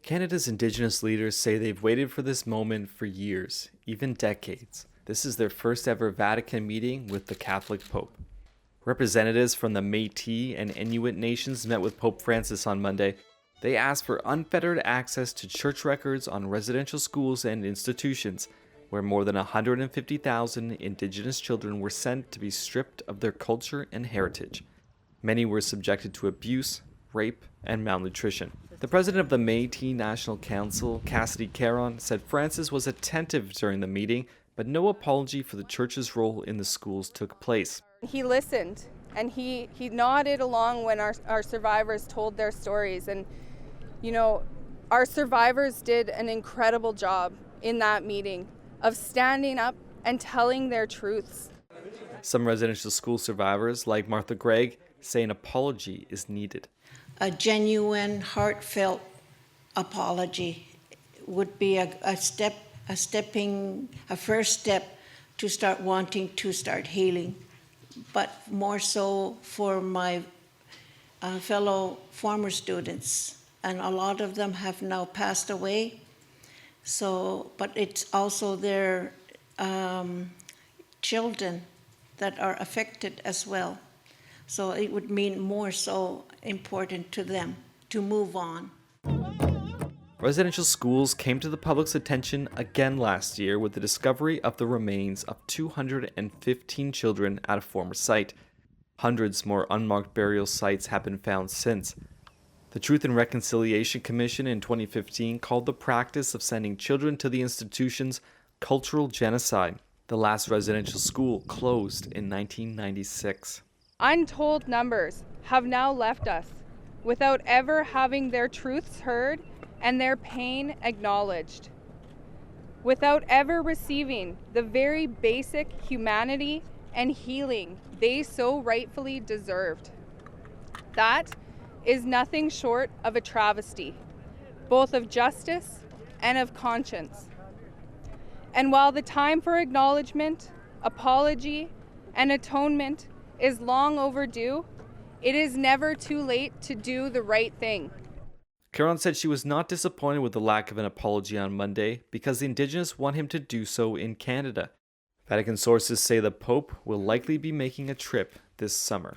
Canada's Indigenous leaders say they've waited for this moment for years, even decades. This is their first ever Vatican meeting with the Catholic Pope. Representatives from the Métis and Inuit nations met with Pope Francis on Monday. They asked for unfettered access to church records on residential schools and institutions, where more than 150,000 Indigenous children were sent to be stripped of their culture and heritage. Many were subjected to abuse, rape, and malnutrition. The president of the Métis National Council, Cassidy Caron, said Francis was attentive during the meeting, but no apology for the church's role in the schools took place. He listened and he nodded along when our survivors told their stories. And, you know, our survivors did an incredible job in that meeting of standing up and telling their truths. Some residential school survivors, like Martha Gregg, say an apology is needed. A genuine, heartfelt apology would be a first step to start wanting to start healing. But more so for my fellow former students, and a lot of them have now passed away. So, but it's also their children that are affected as well. So it would mean more so important to them to move on. Residential schools came to the public's attention again last year with the discovery of the remains of 215 children at a former site. Hundreds more unmarked burial sites have been found since. The Truth and Reconciliation Commission in 2015 called the practice of sending children to the institutions cultural genocide. The last residential school closed in 1996. Untold numbers have now left us without ever having their truths heard and their pain acknowledged, without ever receiving the very basic humanity and healing they so rightfully deserved. That is nothing short of a travesty, both of justice and of conscience. And while the time for acknowledgement, apology, and atonement is long overdue, it is never too late to do the right thing. Caron said she was not disappointed with the lack of an apology on Monday because the Indigenous want him to do so in Canada. Vatican sources say the Pope will likely be making a trip this summer.